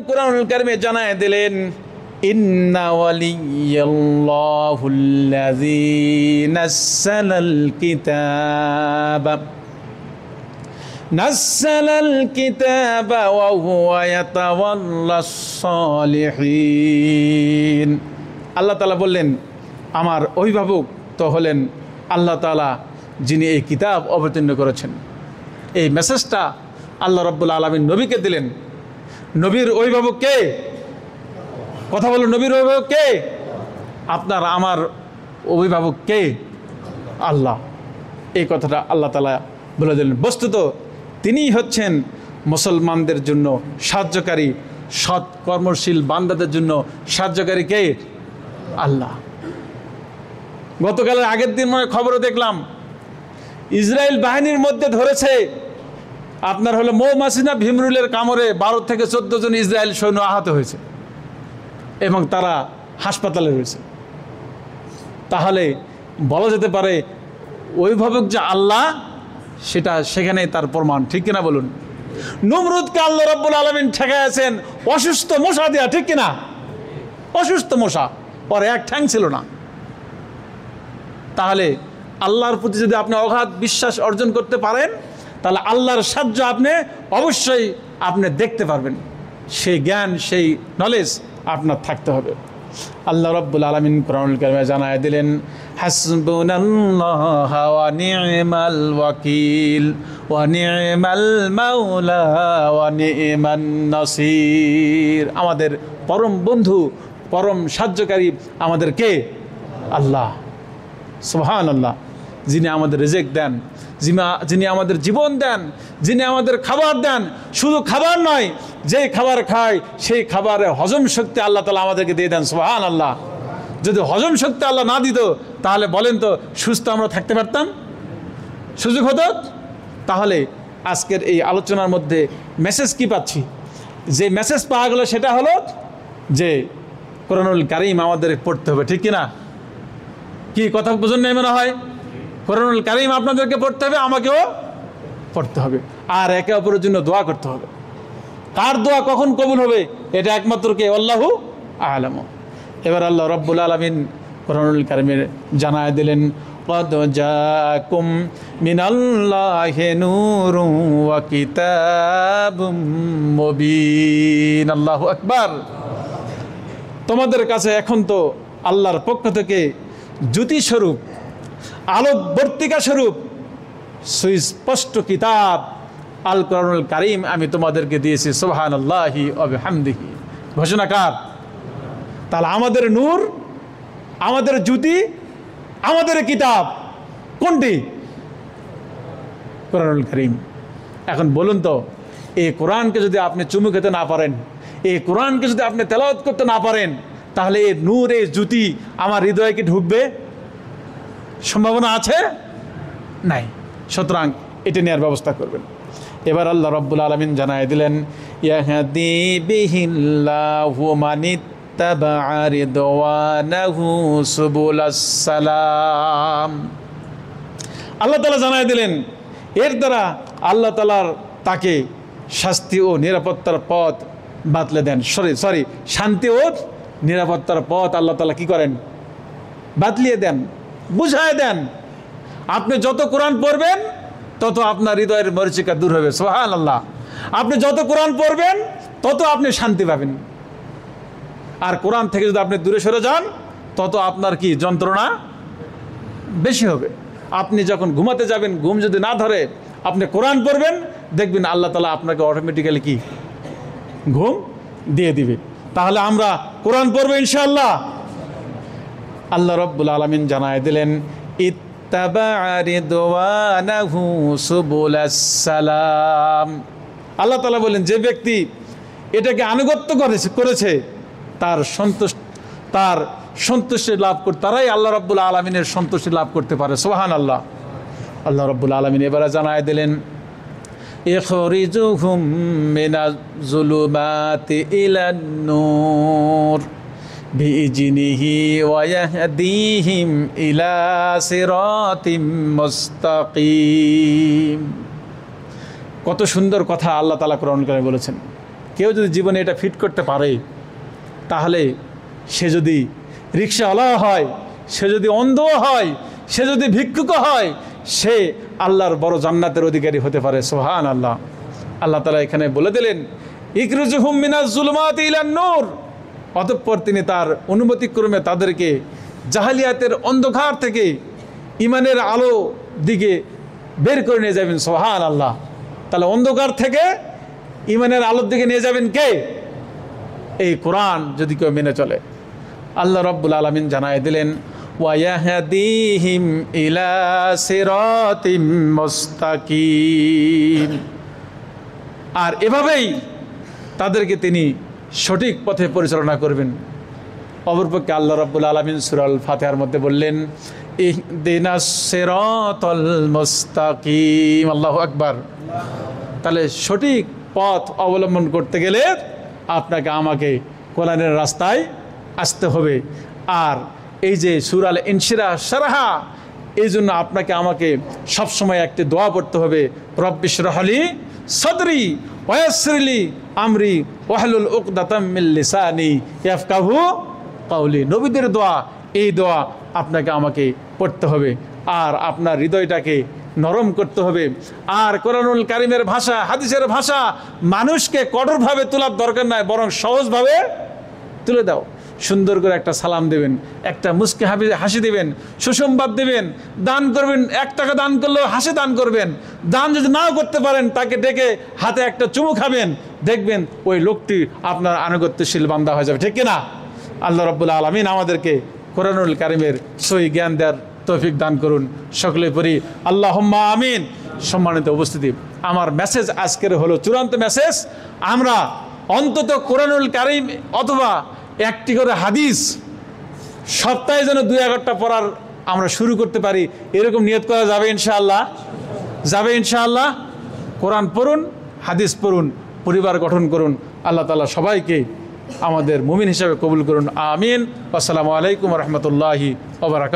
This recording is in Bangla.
কুরআনুল কারীমে জানায় দিলেন, ইন্না ওয়ালিয়াল্লাহুল্লাযী নাযালাল কিতাবা ওয়া হুয়া ইয়াতাওয়াল্লাস সালিহিন। আল্লাহ তাআলা বললেন, আমার অভিভাবক তো হলেন আল্লাহ তাআলা, যিনি এই কিতাব অবতীর্ণ করেছেন। এই মেসেজটা আল্লাহ রাব্বুল আলামিন নবীকে দিলেন। নবীর অভিভাবক কে? কথা বলো, নবীর অভিভাবক কে? আপনার আমার অভিভাবক কে? আল্লাহ। এই কথাটা আল্লাহ তাআলা বলে দিলেন। বস্তুত তিনিই হচ্ছেন মুসলমানদের জন্য সাহায্যকারী, সৎ কর্মশীল বান্দাদের জন্য সাহায্যকারী কে? আল্লাহ। গতকালের আগের দিন মনে খবরে দেখলাম, ইসরায়েল বাহিনীর মধ্যে ধরেছে আপনার হলো মৌমাছি না ভিমরুলের কামড়ে 12 থেকে 14 জন ইসরায়েল সৈন্য আহত হয়েছে এবং তারা হাসপাতালে রয়েছে। তাহলে বলা যেতে পারে অভিভাবক যে আল্লাহ, সেটা সেখানেই তার প্রমাণ, ঠিক কিনা বলুন? নমরুদকে আল্লাহ রাব্বুল আলামিন ঠেকাইছেন অসুস্থ মশা দিয়া, ঠিক কিনা? অসুস্থ মশা, ওর এক ঠ্যাং ছিল না। তাহলে আল্লাহর প্রতি যদি আপনি অগাধ বিশ্বাস অর্জন করতে পারেন, তাহলে আল্লাহর সাহায্য আপনি অবশ্যই দেখতে পারবেন। সেই জ্ঞান, সেই নলেজ আপনার থাকতে হবে। আল্লাহ রাব্বুল আলামিন কুরআনুল কারীমে জানায় দিলেন, হাসবুনাল্লাহু ওয়া নি'মাল ওয়াকিল ওয়া নি'মাল মাওলা ওয়া নি'মান নাসির। আমাদের পরম বন্ধু, পরম সাহায্যকারী আমাদের কে? আল্লাহ। সুবহানাল্লাহ। যিনি আমাদের রিজিক দেন, যিনি আমাদের জীবন দেন, যিনি আমাদের খাবার দেন। শুধু খাবার নয়, যেই খাবার খায় সেই খাবারের হজম শক্তি আল্লাহ তাআলা আমাদেরকে দিয়ে দেন। সুবহানাল্লাহ। যদি হজম শক্তি আল্লাহ না দিত, তাহলে বলেন তো সুস্থ আমরা থাকতে পারতাম? সুযোগ হতো? তাহলে আজকের এই আলোচনার মধ্যে মেসেজ কি পাচ্ছি? যে মেসেজ পাওয়া গেল সেটা হলো যে কুরআনুল কারীম আমাদের পড়তে হবে, ঠিক কিনা? কি কথা বুঝুন না মনে হয়? কুরআনুল কারীম আপনাদেরকে পড়তে হবে, আমাকেও পড়তে হবে, আর একে অপরের জন্য দোয়া করতে হবে। কার দোয়া কখন কবুল হবে এটা একমাত্র কে? আল্লাহু আ'লাম। এবার আল্লাহ রাব্বুল আলামিন কুরআনুল কারীমে জানায় দিলেন, قد جاءكم من الله نور وكتاب مبين। আল্লাহু আকবার। তোমাদের কাছে এখন তো আল্লাহর পক্ষ থেকে জ্যোতি স্বরূপ, আলোকবর্তিকা স্বরূপ সুস্পষ্ট কিতাব আল কুরআনুল কারীম আমি তোমাদেরকে দিয়েছি। সুবহানাল্লাহি ওয়া বিহামদিহি। ঘোষণা কার? তাহলে আমাদের নূর, আমাদের জ্যোতি, আমাদের কিতাব কোনটি? কুরআনুল কারীম। এখন বলুন তো, এই কোরআনকে যদি আপনি চুমু খেতে না পারেন, এই কোরআনকে যদি আপনি তেলাওয়াত করতে না পারেন, তাহলে এই নূর, এই জ্যোতি আমার হৃদয়ে কি ঢুকবে? সম্ভাবনা আছে? নাই। সুতরাং এটা নেওয়ার ব্যবস্থা করবেন। এবার আল্লাহ রাব্বুল আলামিন জানায় দিলেন, ইয়াহদি বিহিল্লাহু মানিত্তাবা'a রিদওয়ানাহু সুবুলাস সালাম। আল্লাহ তাআলা জানায় দিলেন, এর দ্বারা আল্লাহ তাআলার তাকে শাস্তি ও নিরাপত্তার পথ বাতলে দেন। সরি শান্তি ও নিরাপত্তার পথ আল্লাহ তাআলা কি করেন? বাতলিয়ে দেন, বুঝায় দেন। আপনি যত কোরআন পড়বেন তত আপনার হৃদয়ের মরিচিকা দূর হবে। সুবহানাল্লাহ। আপনি যত কোরআন পড়বেন তত আপনি শান্তি পাবেন। আর কোরআন থেকে যদি আপনি দূরে সরে যান, তত আপনার কি যন্ত্রণা বেশি হবে। আপনি যখন ঘুমাতে যাবেন, ঘুম যদি না ধরে, আপনি কোরআন পড়বেন, দেখবেন আল্লাহ তাআলা আপনাকে অটোমেটিক্যালি কি ঘুম দিয়ে দিবে। তাহলে আমরা কোরআন পড়বো ইনশাআল্লাহ। আল্লাহ রাব্বুল আলামিন জানায় দিলেন, ইত্তাবা'a রিদওয়ানাহু সুবুলাস সালাম। আল্লাহ তাআলা বলেন, যে ব্যক্তি এটাকে আনুগত্য করেছে তার সন্তুষ্টি লাভ করতে, তারাই আল্লাহ রাব্বুল আলামিনের সন্তুষ্টি লাভ করতে পারে। সুবহানাল্লাহ। আল্লাহ রাব্বুল আলামিন এবারে জানায় দিলেন, ইখরিজুহুম মিনাজ যুলুমাতি ইলান নূর বিইজনিহি ওয়া ইয়াহদিহিম ইলা সিরাতিম মুস্তাকিম। কত সুন্দর কথা আল্লাহ তাআলা কোরআন কারিমে বলেছেন। কেউ যদি জীবনে এটা ফিট করতে পারে, তাহলে সে যদি রিক্সাওয়ালা হয়, সে যদি অন্ধ হয়, সে যদি ভিক্ষুক হয়, সে আল্লাহর বড় জান্নাতের অধিকারী হতে পারে। সুবহানাল্লাহ। আল্লাহ তাআলা এখানে বলে দিলেন ইখরুজুহুম মিনাজ জুলুমাতি ইলান নূর, অতঃপর তিনি তার অনুমতিক্রমে তাদেরকে জাহালিয়াতের অন্ধকার থেকে ইমানের আলো দিকে বের করে নিয়ে যাবেন। সুবহানাল্লাহ। তাহলে অন্ধকার থেকে ইমানের আলোর দিকে নিয়ে যাবেন কে? এই কোরআন যদি কেউ মেনে চলে। আল্লাহ রাব্বুল আলামিন জানায় দিলেন ওয়ায়াহদিহিম ইলা সিরাতিম মুস্তাকিম, আর এভাবেই তাদেরকে তিনি সঠিক পথে পরিচালনা করবেন। অপরপক্ষে আল্লাহ রাব্বুল আলামিন সূরা আল ফাতিহার মধ্যে বললেন ইহদিনাস সিরাতাল মুস্তাকিম। আল্লাহু আকবার। তাহলে সঠিক পথ অবলম্বন করতে গেলে আপনাকে আমাকে কোরআনের রাস্তায় আসতে হবে। আর এই যে সূরা আল ইনশিরাহ শারহা, এই জন্য আপনাকে আমাকে সবসময় একটি দোয়া পড়তে হবে, রব্বি ইশরাহ লি সাদরি ওয়া ইয়াসসির লি আমরি ওয়াহলুল উকদাতাম মিন লিসানি ইয়াফকাহু কাওলি। নবীদের দোয়া, এই দোয়া আপনাকে আমাকে পড়তে হবে, আর আপনার হৃদয়টাকে নরম করতে হবে। আর কোরআনুল কারীমের ভাষা, হাদিসের ভাষা মানুষকে কঠোরভাবে তোলার দরকার নাই, বরং সহজভাবে তুলে দাও। সুন্দর করে একটা সালাম দেবেন, একটা মুস্কি হাসি দেবেন, সুসংবাদ দেবেন, দান করবেন। 1 টাকা দান করলেও হাসি দান করবেন। দান যদি নাও করতে পারেন, তাকে ডেকে হাতে একটা চুমু খাবেন, দেখবেন ওই লোকটি আপনার আনুগত্যশীল বান্দা হয়ে যাবে। ঠিক কিনা? আল্লাহ রাব্বুল আলামিন আমাদেরকে কোরআনুল কারীমের সহি জ্ঞান দেওয়ার তৌফিক দান করুন। সকলে পড়ি আল্লাহুম্মা আমিন। সম্মানিত উপস্থিতি, আমার মেসেজ আজকের হলো চূড়ান্ত মেসেজ। আমরা অন্তত কোরআনুল কারীম অথবা একটি করে হাদিস সপ্তাহে যেন 2-1টা পড়ার আমরা শুরু করতে পারি, এরকম নিয়ত করা যাবে ইনশাআল্লাহ? যাবে ইনশাআল্লাহ। কোরআন পড়ুন, হাদিস পড়ুন, পরিবার গঠন করুন। আল্লাহ তাআলা সবাইকে আমাদের মুমিন হিসাবে কবুল করুন। আমিন। আসসালামু আলাইকুম ওয়া রাহমাতুল্লাহি ওয়া বারাকাতুহু।